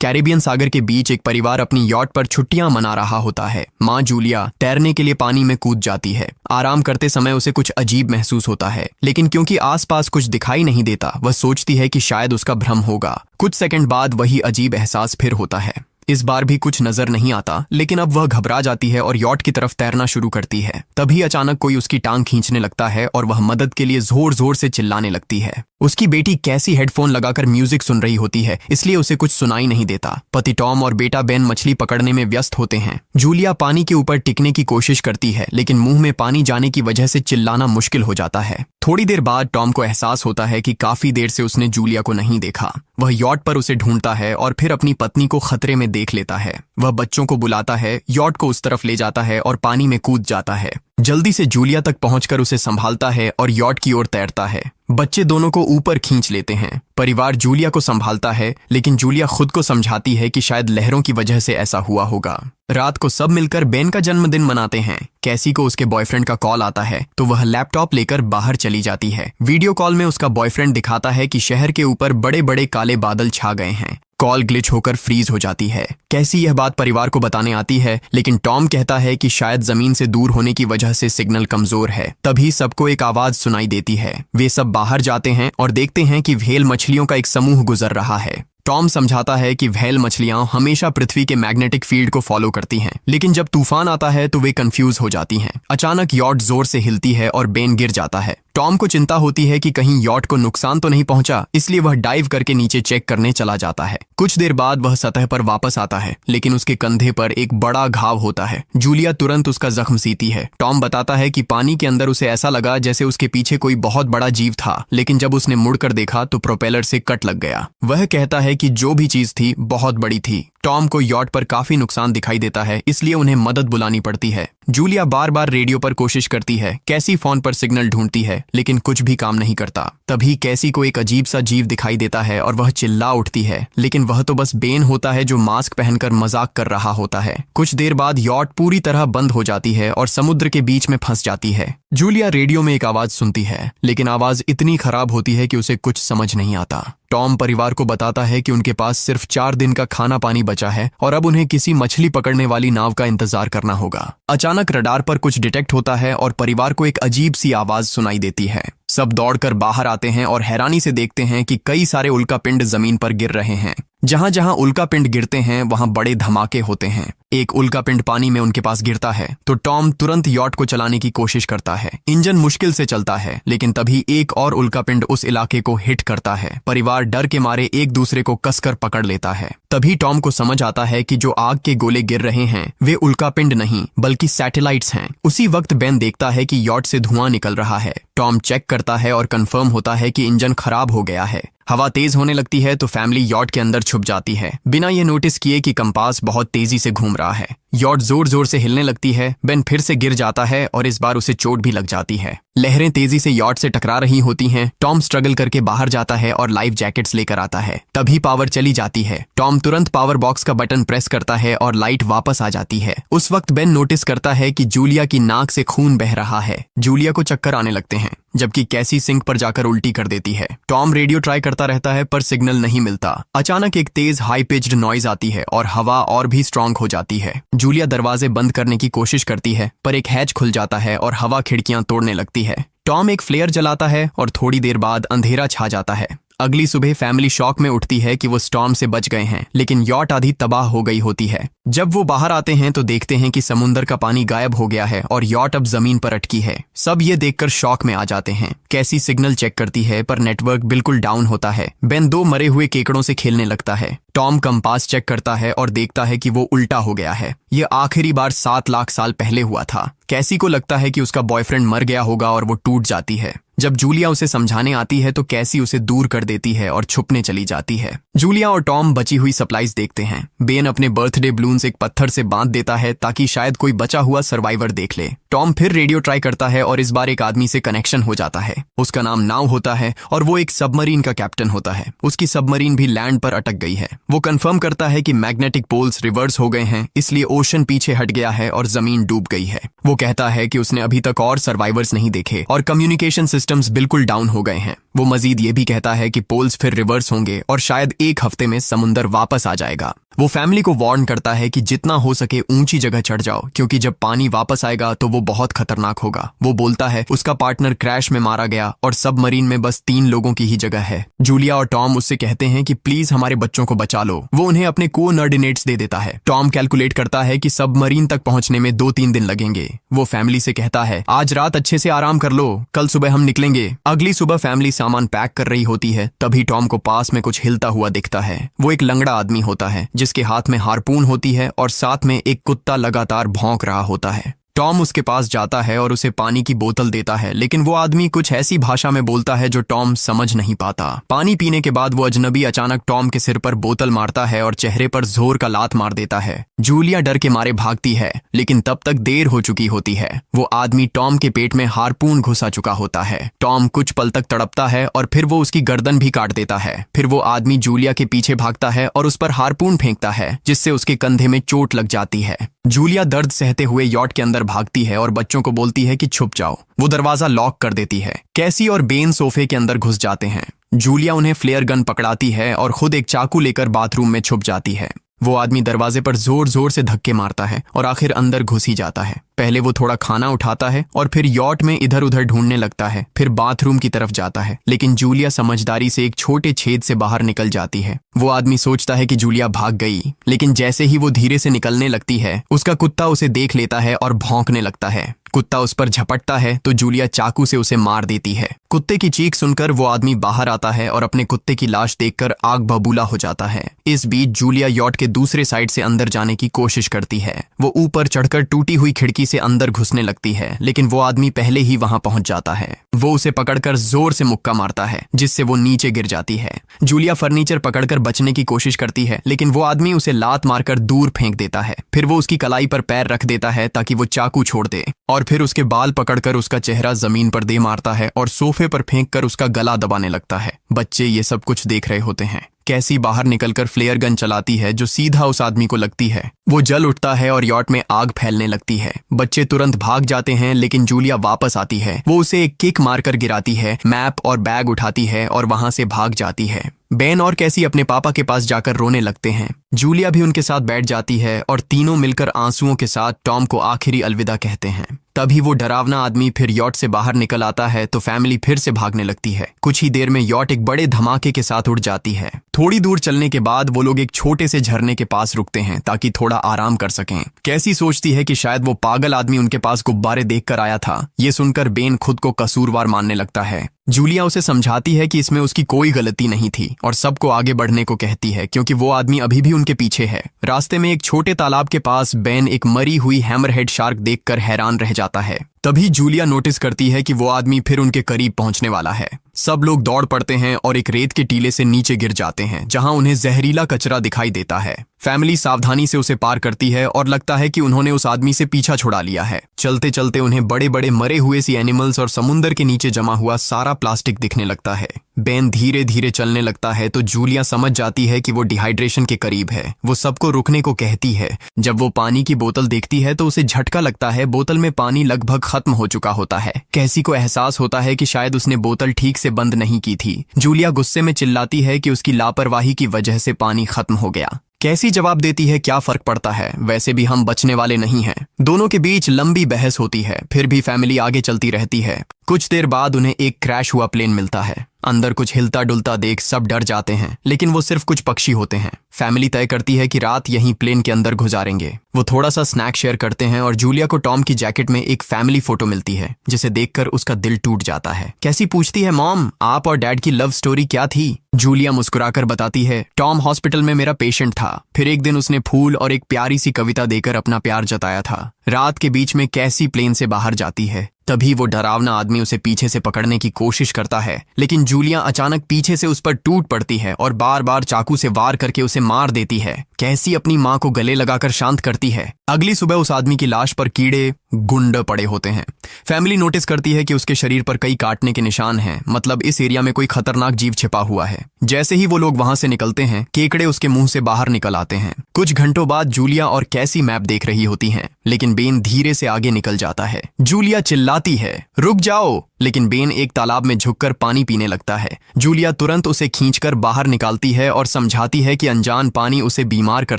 Caribbean सागर के बीच एक परिवार अपनी यॉट पर छुट्टियां मना रहा होता है। माँ जूलिया तैरने के लिए पानी में कूद जाती है। आराम करते समय उसे कुछ अजीब महसूस होता है, लेकिन क्योंकि आसपास कुछ दिखाई नहीं देता, वह सोचती है कि शायद उसका भ्रम होगा। कुछ सेकंड बाद वही अजीब एहसास फिर होता है। इस बार भी कुछ नजर नहीं आता, लेकिन अब वह घबरा जाती है और यॉट की तरफ तैरना शुरू करती है। तभी अचानक कोई उसकी टांग खींचने लगता है और वह मदद के लिए जोर जोर से चिल्लाने लगती है। उसकी बेटी कैसी हेडफोन लगाकर म्यूजिक सुन रही होती है, इसलिए उसे कुछ सुनाई नहीं देता। पति टॉम और बेटा बेन मछली पकड़ने में व्यस्त होते हैं। जूलिया पानी के ऊपर टिकने की कोशिश करती है, लेकिन मुंह में पानी जाने की वजह से चिल्लाना मुश्किल हो जाता है। थोड़ी देर बाद टॉम को एहसास होता है कि काफी देर से उसने जूलिया को नहीं देखा। वह यॉट पर उसे ढूंढता है और फिर अपनी पत्नी को खतरे में देख लेता है। वह बच्चों को बुलाता है, यॉट को उस तरफ ले जाता है और पानी में कूद जाता है। जल्दी से जूलिया तक पहुंचकर उसे संभालता है और यॉट की ओर तैरता है। बच्चे दोनों को ऊपर खींच लेते हैं। परिवार जूलिया को संभालता है, लेकिन जूलिया खुद को समझाती है कि शायद लहरों की वजह से ऐसा हुआ होगा। रात को सब मिलकर बेन का जन्मदिन मनाते हैं। कैसी को उसके बॉयफ्रेंड का कॉल आता है, तो वह लैपटॉप लेकर बाहर चली जाती है। वीडियो कॉल में उसका बॉयफ्रेंड दिखाता है कि शहर के ऊपर बड़े बड़े काले बादल छा गए हैं। कॉल ग्लिच होकर फ्रीज हो जाती है। कैसी यह बात परिवार को बताने आती है, लेकिन टॉम कहता है कि शायद जमीन से दूर होने की वजह से सिग्नल कमजोर है। तभी सबको एक आवाज सुनाई देती है। वे सब बाहर जाते हैं और देखते हैं कि व्हेल मछलियों का एक समूह गुजर रहा है। टॉम समझाता है कि व्हेल मछलियां हमेशा पृथ्वी के मैग्नेटिक फील्ड को फॉलो करती हैं, लेकिन जब तूफान आता है तो वे कंफ्यूज हो जाती हैं। अचानक यॉट जोर से हिलती है और बेन गिर जाता है। टॉम को चिंता होती है कि कहीं यॉट को नुकसान तो नहीं पहुंचा, इसलिए वह डाइव करके नीचे चेक करने चला जाता है। कुछ देर बाद वह सतह पर वापस आता है, लेकिन उसके कंधे पर एक बड़ा घाव होता है। जूलिया तुरंत उसका जख्म सीती है। टॉम बताता है कि पानी के अंदर उसे ऐसा लगा जैसे उसके पीछे कोई बहुत बड़ा जीव था, लेकिन जब उसने मुड़कर देखा तो प्रोपेलर से कट लग गया। वह कहता है कि जो भी चीज थी बहुत बड़ी थी। टॉम को यॉट पर काफी नुकसान दिखाई देता है, इसलिए उन्हें मदद बुलानी पड़ती है। जूलिया बार बार रेडियो पर कोशिश करती है। कैसी फोन पर सिग्नल ढूंढती है, लेकिन कुछ भी काम नहीं करता। तभी कैसी को एक अजीब सा जीव दिखाई देता है और वह चिल्ला उठती है, लेकिन वह तो बस बेन होता है जो मास्क पहनकर मजाक कर रहा होता है। कुछ देर बाद यॉट पूरी तरह बंद हो जाती है और समुद्र के बीच में फंस जाती है। जूलिया रेडियो में एक आवाज सुनती है, लेकिन आवाज इतनी खराब होती है कि उसे कुछ समझ नहीं आता। टॉम परिवार को बताता है कि उनके पास सिर्फ 4 दिन का खाना पानी बचा है और अब उन्हें किसी मछली पकड़ने वाली नाव का इंतजार करना होगा। अचानक रडार पर कुछ डिटेक्ट होता है और परिवार को एक अजीब सी आवाज सुनाई देती है। सब दौड़कर बाहर आते हैं और हैरानी से देखते हैं कि कई सारे उल्कापिंड जमीन पर गिर रहे हैं। जहां जहां उल्कापिंड गिरते हैं वहां बड़े धमाके होते हैं। एक उल्कापिंड पानी में उनके पास गिरता है तो टॉम तुरंत यॉट को चलाने की कोशिश करता है। इंजन मुश्किल से चलता है, लेकिन तभी एक और उल्कापिंड उस इलाके को हिट करता है। परिवार डर के मारे एक दूसरे को कसकर पकड़ लेता है। तभी टॉम को समझ आता है कि जो आग के गोले गिर रहे हैं वे उल्कापिंड नहीं बल्कि सैटेलाइट्स हैं। उसी वक्त बेन देखता है कि यॉट से धुआं निकल रहा है। टॉम चेक करता है और कंफर्म होता है कि इंजन खराब हो गया है। हवा तेज होने लगती है तो फैमिली यॉट के अंदर छुप जाती है, बिना ये नोटिस किए कि कंपास बहुत तेजी से घूम रहा है। यॉट जोर जोर से हिलने लगती है। बेन फिर से गिर जाता है और इस बार उसे चोट भी लग जाती है। लहरें तेजी से यॉट से टकरा रही होती हैं। टॉम स्ट्रगल करके बाहर जाता है और लाइफ जैकेट्स लेकर आता है। तभी पावर चली जाती है। टॉम तुरंत पावर बॉक्स का बटन प्रेस करता है और लाइट वापस आ जाती है। उस वक्त बेन नोटिस करता है कि जूलिया की नाक से खून बह रहा है। जूलिया को चक्कर आने लगते हैं, जबकि कैसी सिंक पर जाकर उल्टी कर देती है। टॉम रेडियो ट्राई करता रहता है पर सिग्नल नहीं मिलता। अचानक एक तेज हाई पिच्ड नॉइज आती है और हवा और भी स्ट्रांग हो जाती है। जूलिया दरवाजे बंद करने की कोशिश करती है, पर एक हैच खुल जाता है और हवा खिड़कियां तोड़ने लगती है। टॉम एक फ्लेयर जलाता है और थोड़ी देर बाद अंधेरा छा जाता है। अगली सुबह फैमिली शॉक में उठती है कि वो स्टॉर्म से बच गए हैं, लेकिन यॉट आधी तबाह हो गई होती है। जब वो बाहर आते हैं तो देखते हैं कि समुद्र का पानी गायब हो गया है और यॉट अब जमीन पर अटकी है। सब ये देखकर शॉक में आ जाते हैं। कैसी सिग्नल चेक करती है पर नेटवर्क बिल्कुल डाउन होता है। बेन 2 मरे हुए केकड़ों से खेलने लगता है। टॉम कंपास चेक करता है और देखता है कि वो उल्टा हो गया है। ये आखिरी बार 7 लाख साल पहले हुआ था। कैसी को लगता है कि उसका बॉयफ्रेंड मर गया होगा और वो टूट जाती है। जब जूलिया उसे समझाने आती है तो कैसी उसे दूर कर देती है और छुपने चली जाती है। जूलिया और टॉम बची हुई सप्लाईज देखते हैं। बेन अपने बर्थडे बलून्स एक पत्थर से बांध देता है ताकि शायद कोई बचा हुआ सर्वाइवर देख ले। टॉम फिर रेडियो ट्राई करता है और इस बार एक आदमी से कनेक्शन हो जाता है। उसका नाम नाव होता है और वो एक सबमरीन का कैप्टन होता है। उसकी सबमरीन भी लैंड पर अटक गई है। वो कंफर्म करता है कि मैग्नेटिक पोल्स रिवर्स हो गए हैं, इसलिए ओशन पीछे हट गया है और जमीन डूब गई है। वो कहता है कि उसने अभी तक और सर्वाइवर्स नहीं देखे और कम्युनिकेशन सिस्टम सिस्टम्स बिल्कुल डाउन हो गए हैं। वो मजीद ये भी कहता है कि पोल्स फिर रिवर्स होंगे और शायद एक हफ्ते में समुंदर वापस आ जाएगा। वो फैमिली को वार्न करता है कि जितना हो सके ऊंची जगह चढ़ जाओ, क्योंकि जब पानी वापस आएगा तो वो बहुत खतरनाक होगा। वो बोलता है उसका पार्टनर क्रैश में मारा गया और सबमरीन में बस 3 लोगों की ही जगह है। जूलिया और टॉम उससे कहते हैं कि प्लीज हमारे बच्चों को बचा लो। वो उन्हें अपने कोऑर्डिनेट्स दे देता है। टॉम कैलकुलेट करता है कि सबमरीन तक पहुंचने में 2-3 दिन लगेंगे। वो फैमिली से कहता है आज रात अच्छे से आराम कर लो, कल सुबह हम निकलेंगे। अगली सुबह फैमिली सामान पैक कर रही होती है, तभी टॉम को पास में कुछ हिलता हुआ दिखता है। वो एक लंगड़ा आदमी होता है जिसके हाथ में हारपून होती है और साथ में एक कुत्ता लगातार भौंक रहा होता है। टॉम उसके पास जाता है और उसे पानी की बोतल देता है, लेकिन वो आदमी कुछ ऐसी भाषा में बोलता है जो टॉम समझ नहीं पाता। पानी पीने के बाद वो अजनबी अचानक टॉम के सिर पर बोतल मारता है और चेहरे पर जोर का लात मार देता है। जूलिया डर के मारे भागती है, लेकिन तब तक देर हो चुकी होती है। वो आदमी टॉम के पेट में हारपून घुसा चुका होता है। टॉम कुछ पल तक तड़पता है और फिर वो उसकी गर्दन भी काट देता है। फिर वो आदमी जूलिया के पीछे भागता है और उस पर हारपून फेंकता है, जिससे उसके कंधे में चोट लग जाती है। जूलिया दर्द सहते हुए यॉट के अंदर भागती है और बच्चों को बोलती है कि छुप जाओ। वो दरवाजा लॉक कर देती है। कैसी और बेन सोफे के अंदर घुस जाते हैं। जूलिया उन्हें फ्लेयर गन पकड़ाती है और खुद एक चाकू लेकर बाथरूम में छुप जाती है। वो आदमी दरवाजे पर जोर जोर से धक्के मारता है और आखिर अंदर घुस ही जाता है। पहले वो थोड़ा खाना उठाता है और फिर यॉट में इधर उधर ढूंढने लगता है, फिर बाथरूम की तरफ जाता है, लेकिन जूलिया समझदारी से एक छोटे छेद से बाहर निकल जाती है। वो आदमी सोचता है कि जूलिया भाग गई, लेकिन जैसे ही वो धीरे से निकलने लगती है, उसका कुत्ता उसे देख लेता है और भौंकने लगता है। कुत्ता उस पर झपटता है तो जूलिया चाकू से उसे मार देती है। कुत्ते की चीख सुनकर वो आदमी बाहर आता है और अपने कुत्ते की लाश देखकर आग बबूला हो जाता है। इस बीच जूलिया यॉट के दूसरे साइड से अंदर जाने की कोशिश करती है। वो ऊपर चढ़कर टूटी हुई खिड़की से अंदर घुसने लगती है, लेकिन वो आदमी पहले ही वहां पहुंच जाता है। वो उसे पकड़कर जोर से मुक्का मारता है, जिससे वो नीचे गिर जाती है। जूलिया फर्नीचर पकड़कर बचने की कोशिश करती है, लेकिन वो आदमी उसे लात मारकर दूर फेंक देता है। फिर वो उसकी कलाई पर पैर रख देता है ताकि वो चाकू छोड़ दे, और फिर उसके बाल पकड़कर उसका चेहरा जमीन पर दे मारता है और सोफे पर फेंककर उसका गला दबाने लगता है। बच्चे ये सब कुछ देख रहे होते हैं। कैसी बाहर निकलकर फ्लेयर गन चलाती है जो सीधा उस आदमी को लगती है। वो जल उठता है और यॉट में आग फैलने लगती है। बच्चे तुरंत भाग जाते हैं, लेकिन जूलिया वापस आती है। वो उसे एक किक मारकर गिराती है, मैप और बैग उठाती है और वहां से भाग जाती है। बेन और कैसी अपने पापा के पास जाकर रोने लगते हैं। जूलिया भी उनके साथ बैठ जाती है और तीनों मिलकर आंसुओं के साथ टॉम को आखिरी अलविदा कहते हैं। तभी वो डरावना आदमी फिर यॉट से बाहर निकल आता है तो फैमिली फिर से भागने लगती है। कुछ ही देर में यॉट एक बड़े धमाके के साथ उड़ जाती है। थोड़ी दूर चलने के बाद वो लोग एक छोटे से झरने के पास रुकते हैं ताकि थोड़ा आराम कर सकें। कैसी सोचती है कि शायद वो पागल आदमी उनके पास गुब्बारे देखकर आया था। ये सुनकर बेन खुद को कसूरवार मानने लगता है। जूलिया उसे समझाती है कि इसमें उसकी कोई गलती नहीं थी और सबको आगे बढ़ने को कहती है, क्योंकि वो आदमी अभी भी उनके पीछे है। रास्ते में एक छोटे तालाब के पास बेन एक मरी हुई हैमरहेड शार्क देखकर हैरान रह जाता है। तभी जूलिया नोटिस करती है कि वो आदमी फिर उनके करीब पहुंचने वाला है। सब लोग दौड़ पड़ते हैं और एक रेत के टीले से नीचे गिर जाते हैं, जहां उन्हें जहरीला कचरा दिखाई देता है। फैमिली सावधानी से उसे पार करती है और लगता है कि उन्होंने उस आदमी से पीछा छुड़ा लिया है। चलते चलते उन्हें बड़े बड़े मरे हुए सी एनिमल्स और समुंदर के नीचे जमा हुआ सारा प्लास्टिक दिखने लगता है। बेन धीरे धीरे चलने लगता है तो जूलिया समझ जाती है कि वो डिहाइड्रेशन के करीब है। वो सबको रुकने को कहती है। जब वो पानी की बोतल देखती है तो उसे झटका लगता है। बोतल में पानी लगभग खत्म हो चुका होता है। कैसी को एहसास होता है कि शायद उसने बोतल ठीक से बंद नहीं की थी। जूलिया गुस्से में चिल्लाती है कि उसकी लापरवाही की वजह से पानी खत्म हो गया। कैसी जवाब देती है, क्या फर्क पड़ता है, वैसे भी हम बचने वाले नहीं हैं। दोनों के बीच लंबी बहस होती है, फिर भी फैमिली आगे चलती रहती है। कुछ देर बाद उन्हें एक क्रैश हुआ प्लेन मिलता है। अंदर कुछ हिलता डुलता देख सब डर जाते हैं, लेकिन वो सिर्फ कुछ पक्षी होते हैं। फैमिली तय करती है कि रात यहीं प्लेन के अंदर गुजारेंगे। वो थोड़ा सा स्नैक शेयर करते हैं और जूलिया को टॉम की जैकेट में एक फैमिली फोटो मिलती है, जिसे देखकर उसका दिल टूट जाता है। कैसी पूछती है, मॉम आप और डैड की लव स्टोरी क्या थी? जूलिया मुस्कुराकर बताती है, टॉम हॉस्पिटल में मेरा पेशेंट था। फिर एक दिन उसने फूल और एक प्यारी सी कविता देकर अपना प्यार जताया था। रात के बीच में कैसी प्लेन से बाहर जाती है। तभी वो डरावना आदमी उसे पीछे से पकड़ने की कोशिश करता है, लेकिन जूलिया अचानक पीछे से उस पर टूट पड़ती है और बार बार चाकू से वार करके उसे मार देती है। कैसी अपनी माँ को गले लगाकर शांत करती है। अगली सुबह उस आदमी की लाश पर कीड़े गुंड पड़े होते हैं। फैमिली नोटिस करती है कि उसके शरीर पर कई काटने के निशान हैं, मतलब इस एरिया में कोई खतरनाक जीव छिपा हुआ है। जैसे ही वो लोग वहां से निकलते हैं, केकड़े उसके मुंह से बाहर निकल आते हैं। कुछ घंटों बाद जूलिया और कैसी मैप देख रही होती हैं, लेकिन बेन धीरे से आगे निकल जाता है। जूलिया चिल्लाती है, रुक जाओ, लेकिन बेन एक तालाब में झुककर पानी पीने लगता है। जूलिया तुरंत उसे खींचकर बाहर निकालती है और समझाती है कि अनजान पानी उसे बीमार कर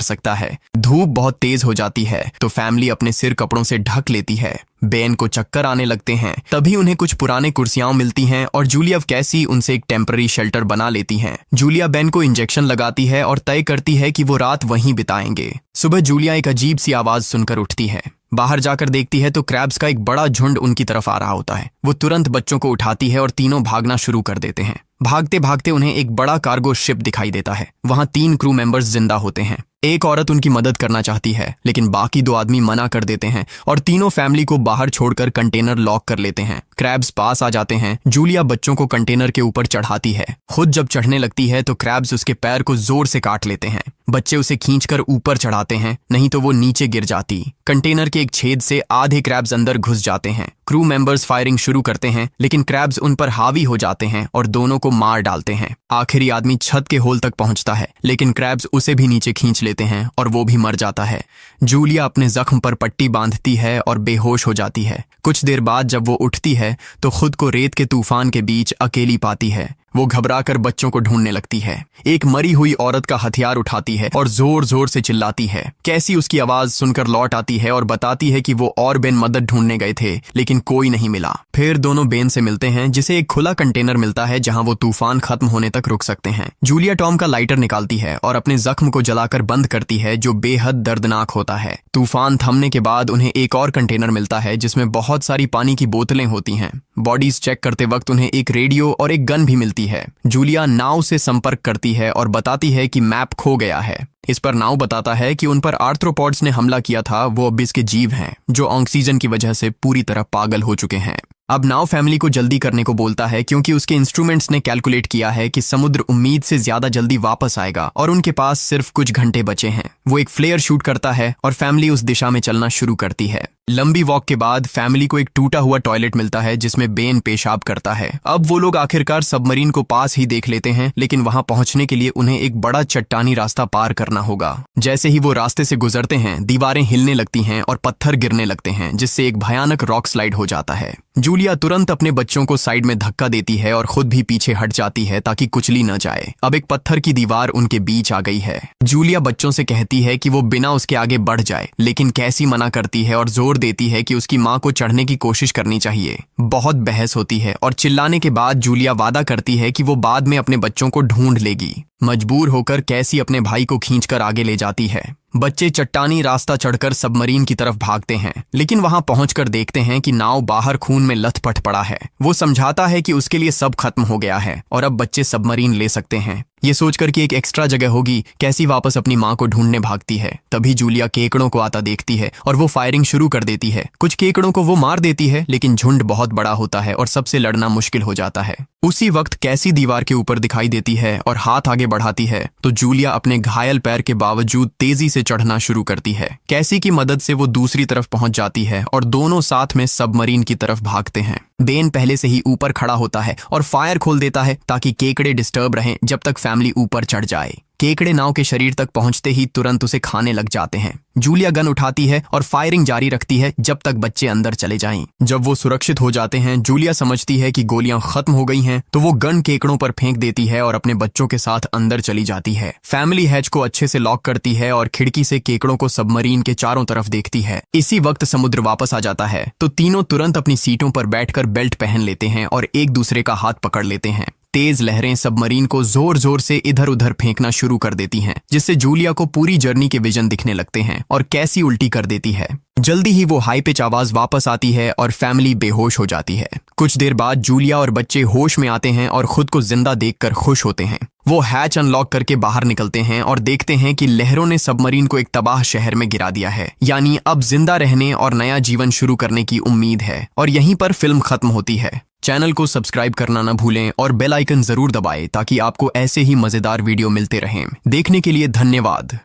सकता है। धूप बहुत तेज हो जाती है तो फैमिली अपने सिर कपड़ों से ढक लेती है। बेन को चक्कर आने लगते हैं। तभी उन्हें कुछ पुराने कुर्सियां मिलती हैं और जूलिया कैसी उनसे एक टेम्पररी शेल्टर बना लेती हैं। जूलिया बेन को इंजेक्शन लगाती है और तय करती है कि वो रात वहीं बिताएंगे। सुबह जूलिया एक अजीब सी आवाज सुनकर उठती है। बाहर जाकर देखती है तो क्रैब्स का एक बड़ा झुंड उनकी तरफ आ रहा होता है। वो तुरंत बच्चों को उठाती है और तीनों भागना शुरू कर देते हैं। भागते भागते उन्हें एक बड़ा कार्गो शिप दिखाई देता है। वहां 3 क्रू मेंबर्स जिंदा होते हैं। एक औरत उनकी मदद करना चाहती है, लेकिन बाकी 2 आदमी मना कर देते हैं और तीनों फैमिली को बाहर छोड़कर कंटेनर लॉक कर लेते हैं। क्रैब्स पास आ जाते हैं। जूलिया बच्चों को कंटेनर के ऊपर चढ़ाती है। खुद जब चढ़ने लगती है तो क्रैब्स उसके पैर को जोर से काट लेते हैं। बच्चे उसे खींचकर ऊपर चढ़ाते हैं, नहीं तो वो नीचे गिर जाती। कंटेनर के एक छेद से आधे क्रैब्स अंदर घुस जाते हैं। क्रू मेंबर्स फायरिंग शुरू करते हैं, लेकिन क्रैब्स उन पर हावी हो जाते हैं और दोनों को मार डालते हैं। आखिरी आदमी छत के होल तक पहुंचता है, लेकिन क्रैब्स उसे भी नीचे खींच लेते हैं और वो भी मर जाता है। जूलिया अपने जख्म पर पट्टी बांधती है और बेहोश हो जाती है। कुछ देर बाद जब वो उठती है तो खुद को रेत के तूफान के बीच अकेली पाती है। वो घबराकर बच्चों को ढूंढने लगती है। एक मरी हुई औरत का हथियार उठाती है और जोर जोर से चिल्लाती है। कैसी उसकी आवाज सुनकर लौट आती है और बताती है कि वो और बेन मदद ढूंढने गए थे, लेकिन कोई नहीं मिला। फिर दोनों बेन से मिलते हैं, जिसे एक खुला कंटेनर मिलता है जहां वो तूफान खत्म होने तक रुक सकते हैं। जूलिया टॉम का लाइटर निकालती है और अपने जख्म को जलाकर बंद करती है, जो बेहद दर्दनाक होता है। तूफान थमने के बाद उन्हें एक और कंटेनर मिलता है जिसमें बहुत सारी पानी की बोतलें होती हैं। बॉडीज चेक करते वक्त उन्हें एक रेडियो और एक गन भी मिलती है। जूलिया नाव से संपर्क करती है और बताती है कि मैप खो गया है। इस पर नाव बताता है कि उन पर आर्थ्रोपॉड्स ने हमला किया था, वो अबिस के जीव हैं जो ऑक्सीजन की वजह से पूरी तरह पागल हो चुके हैं। अब नाव फैमिली को जल्दी करने को बोलता है, क्योंकि उसके इंस्ट्रूमेंट्स ने कैलकुलेट किया है कि समुद्र उम्मीद से ज्यादा जल्दी वापस आएगा और उनके पास सिर्फ कुछ घंटे बचे हैं। वो एक फ्लेयर शूट करता है और फैमिली उस दिशा में चलना शुरू करती है। लंबी वॉक के बाद फैमिली को एक टूटा हुआ टॉयलेट मिलता है जिसमें बेन पेशाब करता है। अब वो लोग आखिरकार सबमरीन को पास ही देख लेते हैं, लेकिन वहां पहुंचने के लिए उन्हें एक बड़ा चट्टानी रास्ता पार करना होगा। जैसे ही वो रास्ते से गुजरते हैं, दीवारें हिलने लगती हैं और पत्थर गिरने लगते हैं, जिससे एक भयानक रॉक स्लाइड हो जाता है। जूलिया तुरंत अपने बच्चों को साइड में धक्का देती है और खुद भी पीछे हट जाती है ताकि कुचली न जाए। अब एक पत्थर की दीवार उनके बीच आ गई है। जूलिया बच्चों से कहती है कि वो बिना उसके आगे बढ़ जाए, लेकिन कैसी मना करती है और जोर देती है कि उसकी माँ को चढ़ने की कोशिश करनी चाहिए। बहुत बहस होती है और चिल्लाने के बाद जूलिया वादा करती है कि वो बाद में अपने बच्चों को ढूंढ लेगी। मजबूर होकर कैसी अपने भाई को खींचकर आगे ले जाती है। बच्चे चट्टानी रास्ता चढ़कर सबमरीन की तरफ भागते हैं, लेकिन वहां पहुंचकर देखते हैं कि नाव बाहर खून में लथपथ पड़ा है। वो समझाता है कि उसके लिए सब खत्म हो गया है और अब बच्चे सबमरीन ले सकते हैं। ये सोचकर कि एक एक्स्ट्रा जगह होगी, कैसी वापस अपनी माँ को ढूंढने भागती है। तभी जूलिया केकड़ों को आता देखती है और वो फायरिंग शुरू कर देती है। कुछ केकड़ों को वो मार देती है, लेकिन झुंड बहुत बड़ा होता है और सबसे लड़ना मुश्किल हो जाता है। उसी वक्त कैसी दीवार के ऊपर दिखाई देती है और हाथ आगे बढ़ाती है तो जूलिया अपने घायल पैर के बावजूद तेजी से चढ़ना शुरू करती है। कैसी की मदद से वो दूसरी तरफ पहुंच जाती है और दोनों साथ में सबमरीन की तरफ भागते हैं। बेन पहले से ही ऊपर खड़ा होता है और फायर खोल देता है ताकि केकड़े डिस्टर्ब रहें जब तक फैमिली ऊपर चढ़ जाए। केकड़े नाव के शरीर तक पहुंचते ही तुरंत उसे खाने लग जाते हैं। जूलिया गन उठाती है और फायरिंग जारी रखती है जब तक बच्चे अंदर चले जाएं। जब वो सुरक्षित हो जाते हैं, जूलिया समझती है कि गोलियां खत्म हो गई हैं, तो वो गन केकड़ों पर फेंक देती है और अपने बच्चों के साथ अंदर चली जाती है। फैमिली हैच को अच्छे से लॉक करती है और खिड़की से केकड़ों को सबमरीन के चारों तरफ देखती है। इसी वक्त समुद्र वापस आ जाता है तो तीनों तुरंत अपनी सीटों पर बैठकर बेल्ट पहन लेते हैं और एक दूसरे का हाथ पकड़ लेते हैं। तेज लहरें सबमरीन को जोर जोर से इधर उधर फेंकना शुरू कर देती हैं, जिससे जूलिया को पूरी जर्नी के विजन दिखने लगते हैं और कैसी उल्टी कर देती है। जल्दी ही वो हाई पिच आवाज वापस आती है और फैमिली बेहोश हो जाती है। कुछ देर बाद जूलिया और बच्चे होश में आते हैं और खुद को जिंदा देखकर खुश होते हैं। वो हैच अनलॉक करके बाहर निकलते हैं और देखते हैं कि लहरों ने सबमरीन को एक तबाह शहर में गिरा दिया है। यानी अब जिंदा रहने और नया जीवन शुरू करने की उम्मीद है। और यहीं पर फिल्म खत्म होती है। चैनल को सब्सक्राइब करना न भूलें और बेल आइकन जरूर दबाएं ताकि आपको ऐसे ही मजेदार वीडियो मिलते रहें। देखने के लिए धन्यवाद।